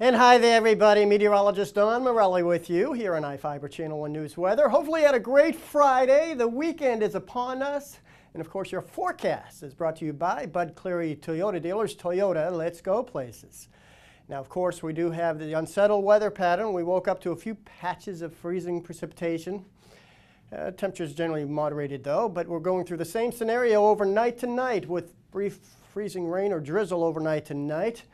And hi there, everybody. Meteorologist Don Morelli with you here on iFIBER Channel 1 News Weather. Hopefully you had a great Friday. The weekend is upon us. And of course, your forecast is brought to you by Bud Cleary Toyota Dealers. Toyota, let's go places. Now, of course, we do have the unsettled weather pattern. We woke up to a few patches of freezing precipitation. Temperatures generally moderated, though, but we're going through the same scenario overnight tonight with brief freezing rain or drizzle overnight tonight.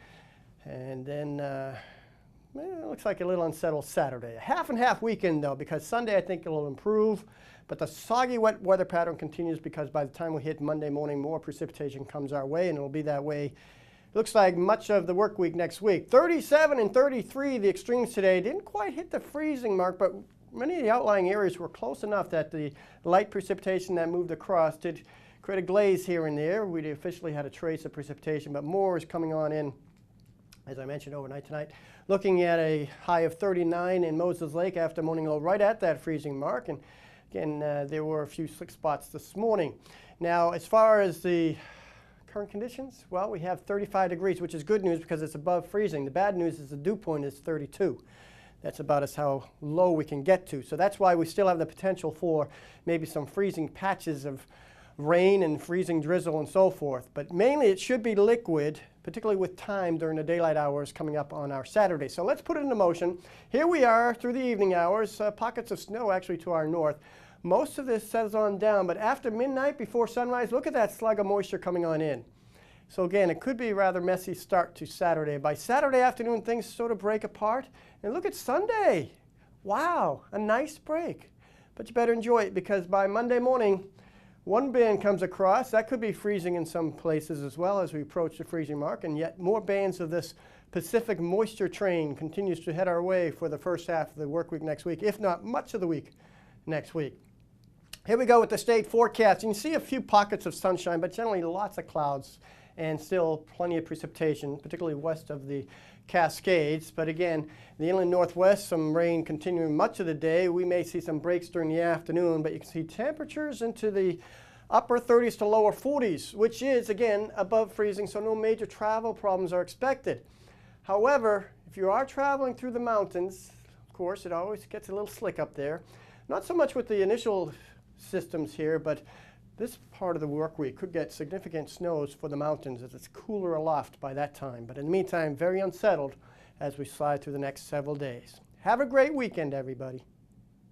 And then it looks like a little unsettled Saturday. A half and half weekend, though, because Sunday I think it'll improve. But the soggy, wet weather pattern continues because by the time we hit Monday morning, more precipitation comes our way, and it'll be that way. It looks like much of the work week next week. 37 and 33, the extremes today. Didn't quite hit the freezing mark, but many of the outlying areas were close enough that the light precipitation that moved across did create a glaze here and there. We officially had a trace of precipitation, but more is coming on in, as I mentioned, overnight tonight. Looking at a high of 39 in Moses Lake after morning low, right at that freezing mark. And again, there were a few slick spots this morning. Now, as far as the current conditions, well, we have 35 degrees, which is good news because it's above freezing. The bad news is the dew point is 32. That's about as how low we can get to. So that's why we still have the potential for maybe some freezing patches of rain and freezing drizzle and so forth. But mainly it should be liquid, particularly with time during the daylight hours coming up on our Saturday. So let's put it into motion. Here we are through the evening hours, pockets of snow actually to our north. Most of this settles on down, but after midnight, before sunrise, look at that slug of moisture coming on in. So again, it could be a rather messy start to Saturday. By Saturday afternoon, things sort of break apart. And look at Sunday. Wow, a nice break. But you better enjoy it because by Monday morning, one band comes across. That could be freezing in some places as well as we approach the freezing mark, and yet more bands of this Pacific moisture train continues to head our way for the first half of the work week next week, if not much of the week next week. Here we go with the state forecast. You can see a few pockets of sunshine, but generally lots of clouds and still plenty of precipitation, particularly west of the Cascades. But again, the inland northwest, some rain continuing much of the day. We may see some breaks during the afternoon, but you can see temperatures into the upper 30s to lower 40s, which is, again, above freezing, so no major travel problems are expected. However, if you are traveling through the mountains, of course, it always gets a little slick up there. Not so much with the initial systems here, but this part of the work week could get significant snows for the mountains as it's cooler aloft by that time. But in the meantime, very unsettled as we slide through the next several days. Have a great weekend, everybody.